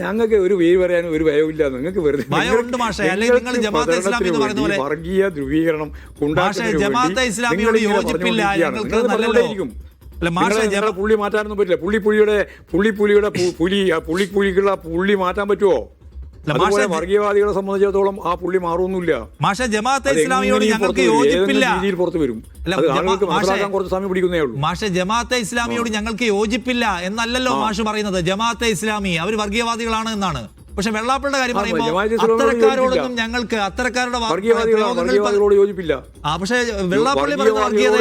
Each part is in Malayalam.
ഞങ്ങൾക്ക് ഒരു പേര് പറയാനും ഒരു ഭയമില്ല. നിങ്ങൾക്ക് വെറുതെ വർഗീയ ധ്രുവീകരണം പുള്ളി മാറ്റാനൊന്നും പറ്റില്ല. പുള്ളിക്കുള്ള പുള്ളി മാറ്റാൻ പറ്റുമോ? വർഗീയവാദികളെ സംബന്ധിച്ചിടത്തോളം ആ പുള്ളി മാറുമൊന്നുമില്ല. രീതിയിൽ പുറത്തു വരും. അത് ആളുകൾക്ക് മനസ്സിലാക്കാൻ കുറച്ച് സമയം പിടിക്കുന്നേ ഉള്ളൂ. മാഷെ, ജമാഅത്തെ ഇസ്ലാമിയോട് ഞങ്ങൾക്ക് യോജിപ്പില്ല എന്നല്ലല്ലോ മാഷ് പറയുന്നത്. ജമാഅത്തെ ഇസ്ലാമി അവർ വർഗീയവാദികളാണ് എന്നാണ്. പക്ഷെ വെള്ളാപ്പള്ളിയുടെ കാര്യം പറയുമ്പോൾ അത്തരക്കാരോടൊന്നും ഞങ്ങൾക്ക് അത്തരക്കാരുടെ വർഗീയവാദികളോട് യോജിപ്പില്ല. പക്ഷെ വെള്ളാപ്പള്ളി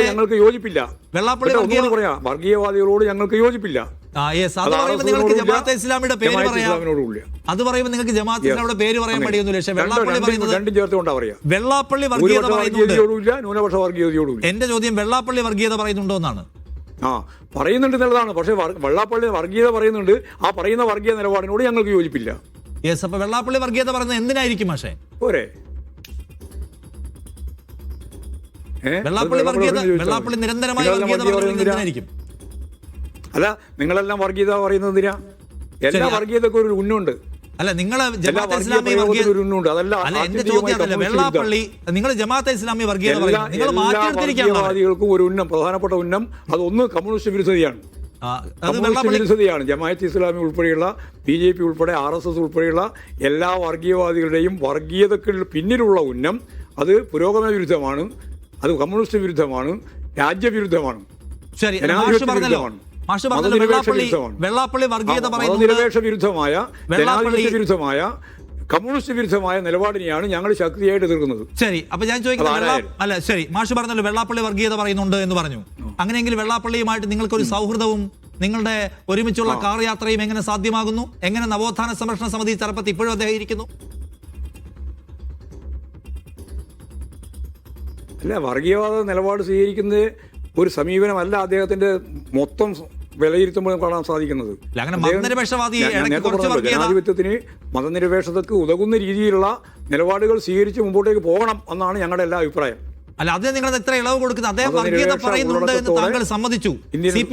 ഞങ്ങൾക്ക് യോജിപ്പില്ല. വെള്ളാപ്പള്ളി പറയാ വർഗീയവാദികളോട് ഞങ്ങൾക്ക് യോജിപ്പില്ല. അത് പറയുമ്പോൾ നിങ്ങൾക്ക് ജമാഅത്തെ ഇസ്ലാമിയുടെ പേര് പറയാം. അത് പറയുമ്പോൾ നിങ്ങൾക്ക് ജമാഅത്തെ ഇസ്ലാമിയുടെ പേര് പറയാൻ മടിയൊന്നുമില്ല. പക്ഷെ വെള്ളാപ്പള്ളി പറയുന്നത് രണ്ടും ചേർത്തുകൊണ്ടാ പറയാ. വെള്ളാപ്പള്ളി വർഗീയത പറയുന്നുണ്ട്. ന്യൂനപക്ഷ വർഗീയതയോടും. എന്റെ ചോദ്യം വെള്ളാപ്പള്ളി വർഗീയത പറയുന്നുണ്ടോ എന്നാണ്. പറയുന്നുണ്ട് എന്നുള്ളതാണ്. പക്ഷെ വെള്ളാപ്പള്ളി വർഗീയത പറയുന്നുണ്ട്. ആ പറയുന്ന വർഗീയ നിലപാടിനോട് ഞങ്ങൾക്ക് യോജിപ്പില്ല. യെസ്. അപ്പൊ വെള്ളാപ്പള്ളി വർഗീയത പറയുന്നത് എന്തിനായിരിക്കും പക്ഷേ? പോരെ, വെള്ളാപ്പള്ളി നിരന്തരമായി വർഗീയത പറയുന്നത് എന്തിനായിരിക്കും? അല്ല, നിങ്ങളെല്ലാം വർഗീയത പറയുന്നത് എന്തിനാ? എല്ലാ വർഗീയതക്കും ഒരു ഉന്നുണ്ട്. അല്ല, നിങ്ങൾ ജമാഅത്തെ ഇസ്ലാമി വർഗീയതക്കും ഒരു ഉന്നം, പ്രധാനപ്പെട്ട ഉന്നം അതൊന്ന് കമ്മ്യൂണിസ്റ്റ് വിരുദ്ധതയാണ്. വിരുദ്ധതയാണ്. ജമാഅത്തെ ഇസ്ലാമി ഉൾപ്പെടെയുള്ള BJP ഉൾപ്പെടെ RSS ഉൾപ്പെടെയുള്ള എല്ലാ വർഗീയവാദികളുടെയും വർഗീയതക്ക് പിന്നിലുള്ള ഉന്നം അത് പുരോഗമന വിരുദ്ധമാണ്, അത് കമ്മ്യൂണിസ്റ്റ് വിരുദ്ധമാണ്, രാജ്യവിരുദ്ധമാണ്, മതനിരപേക്ഷ വിരുദ്ധമായ, ജനാധിപത്യ വിരുദ്ധമായ, കമ്മ്യൂണിസ്റ്റ് വിരുദ്ധമായ നിലപാടിനെയാണ് ഞങ്ങൾ ശക്തിയായിട്ട് എതിർക്കുന്നത്. ശരി. അപ്പൊ ഞാൻ ചോദിക്കുന്നത്, ശരി, മാഷ് പറഞ്ഞല്ലോ വെള്ളാപ്പള്ളി വർഗീയത പറയുന്നുണ്ട് എന്ന് പറഞ്ഞു. അങ്ങനെയെങ്കിൽ വെള്ളാപ്പള്ളിയുമായിട്ട് നിങ്ങൾക്കൊരു സൗഹൃദവും നിങ്ങളുടെ ഒരുമിച്ചുള്ള കാർ യാത്രയും എങ്ങനെ സാധ്യമാകുന്നു? എങ്ങനെ നവോത്ഥാന സംരക്ഷണ സമിതി തലപ്പത്ത് ഇപ്പോഴും അദ്ദേഹം ഇരിക്കുന്നു? അല്ല, വർഗീയവാദ നിലപാട് സ്വീകരിക്കുന്നത് ഒരു സമീപനമല്ല അദ്ദേഹത്തിന്റെ മൊത്തം വിലയിരുത്തുമ്പോൾ കാണാൻ സാധിക്കുന്നത്. ജനാധിപത്യത്തിന് മതനിരപേക്ഷതക്ക് ഉതകുന്ന രീതിയിലുള്ള നിലപാടുകൾ സ്വീകരിച്ച് മുമ്പോട്ടേക്ക് പോകണം എന്നാണ് ഞങ്ങളുടെ എല്ലാ അഭിപ്രായം. അല്ല, അത് നിങ്ങൾ എത്ര ഇളവ് കൊടുക്കുന്നത്? അദ്ദേഹം വർഗീയത പറയുന്നുണ്ട് എന്ന് താങ്കൾ സമ്മതിച്ചു.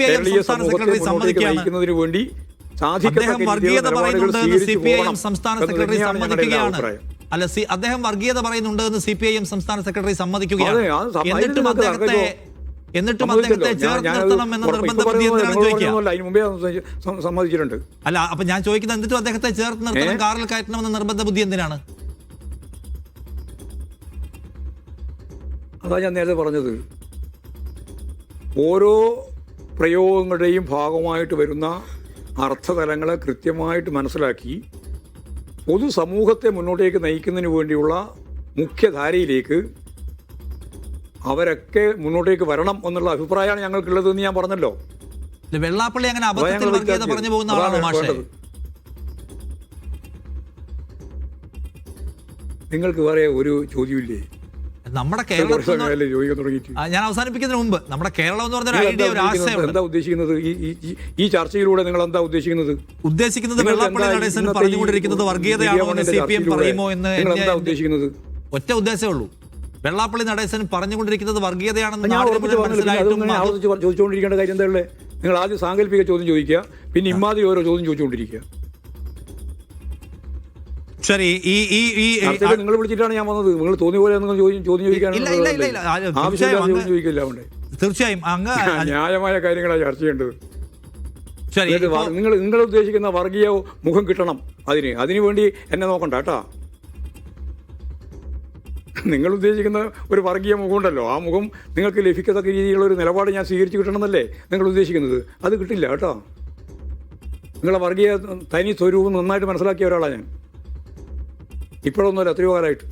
കേരളീയ സമൂഹത്തെ മുന്നോട്ടേക്ക് നയിക്കുന്നതിന് വേണ്ടി അദ്ദേഹം വർഗീയത പറയുന്നുണ്ട് എന്ന് CPIM സംസ്ഥാന സെക്രട്ടറി സമ്മതിക്കുകയാണ്. അല്ല, അദ്ദേഹം വർഗീയത പറയുന്നുണ്ട് എന്ന് CPIM സംസ്ഥാന സെക്രട്ടറി സമ്മതിക്കുകയാണ്. എന്നിട്ടും അദ്ദേഹത്തെ ചേർത്ത് നിർത്തണം എന്ന നിർബന്ധ ബുദ്ധി എന്തിനാണ് ചോദിക്കുക? അല്ല, അപ്പൊ ഞാൻ ചോദിക്കുന്നത്, എന്നിട്ടും അദ്ദേഹത്തെ ചേർത്ത് നിർത്തണം, കാറിൽ കയറ്റണമെന്ന നിർബന്ധ ബുദ്ധി എന്തിനാണ്? അതാ ഞാൻ നേരത്തെ പറഞ്ഞത്. ഓരോ പ്രയോഗങ്ങളുടെയും ഭാഗമായിട്ട് വരുന്ന അർത്ഥതലങ്ങളെ കൃത്യമായിട്ട് മനസ്സിലാക്കി പൊതുസമൂഹത്തെ മുന്നോട്ടേക്ക് നയിക്കുന്നതിന് വേണ്ടിയുള്ള മുഖ്യധാരയിലേക്ക് അവരൊക്കെ മുന്നോട്ടേക്ക് വരണം എന്നുള്ള അഭിപ്രായമാണ് ഞങ്ങൾക്കുള്ളതെന്ന് ഞാൻ പറഞ്ഞല്ലോ. വെള്ളാപ്പള്ളി അങ്ങനെ അബദ്ധത്തിൽ വർഗീയത പറഞ്ഞു പോകുന്ന ആളാണോ മാഷേ? നിങ്ങൾക്ക് വേറെ ഒരു ചോദ്യമില്ലേ? നമ്മുടെ കേരളത്തിൽ, ഞാൻ അവസാനിപ്പിക്കുന്നതിന് മുമ്പ്, നമ്മുടെ കേരളം എന്ന് പറഞ്ഞ ഐഡിയ, ഒരു ആശയം എന്താ ഉദ്ദേശിക്കുന്നത്? ഈ ചർച്ചയിലൂടെ നിങ്ങൾ എന്താ ഉദ്ദേശിക്കുന്നത്? വെള്ളാപ്പള്ളി നടേശൻ പറഞ്ഞുകൊണ്ടിരിക്കുന്നത് വർഗീയതയാണോ എന്ന് CPM പറയുമോ എന്ന് എന്താ ഉദ്ദേശിക്കുന്നത്? ഒറ്റ ഉദ്ദേശമേ ഉള്ളൂ. വെള്ളാപ്പള്ളി നടേശൻ പറഞ്ഞുകൊണ്ടിരിക്കുന്നത് വർഗീയതയാണെന്ന് ചോദിച്ചുകൊണ്ടിരിക്കേണ്ട കാര്യം എന്താ ഉള്ളത്? നിങ്ങൾ ആദ്യം സാങ്കല്പിക ചോദ്യം ചോദിക്കുക, പിന്നെ ഇമാതിരി ഓരോ ചോദ്യം ചോദിച്ചുകൊണ്ടിരിക്കുക. ശരി, നിങ്ങൾ വിളിച്ചിട്ടാണ് ഞാൻ വന്നത്. നിങ്ങൾ തോന്നിയ പോലെ ചോദ്യം ചോദിക്കാൻ ചോദിക്കില്ല. തീർച്ചയായും ന്യായമായ കാര്യങ്ങളാണ് ചർച്ച ചെയ്യേണ്ടത്. നിങ്ങൾ ഉദ്ദേശിക്കുന്ന വർഗീയ മുഖം കിട്ടണം. അതിനു വേണ്ടി എന്നെ നോക്കണ്ട കേട്ടാ. നിങ്ങൾ ഉദ്ദേശിക്കുന്ന ഒരു വർഗീയ മുഖമുണ്ടല്ലോ, ആ മുഖം നിങ്ങൾക്ക് ലഭിക്കത്തക്ക രീതിയിലുള്ള ഒരു നിലപാട് ഞാൻ സ്വീകരിച്ച് കിട്ടണമെന്നല്ലേ നിങ്ങൾ ഉദ്ദേശിക്കുന്നത്? അത് കിട്ടില്ല കേട്ടോ. നിങ്ങളെ വർഗീയ തനി സ്വരൂപം നന്നായിട്ട് മനസ്സിലാക്കിയ ഒരാളാണ് ഞാൻ. ഇപ്പോഴൊന്നുമല്ല, എത്രയോ കാലമായിട്ട്.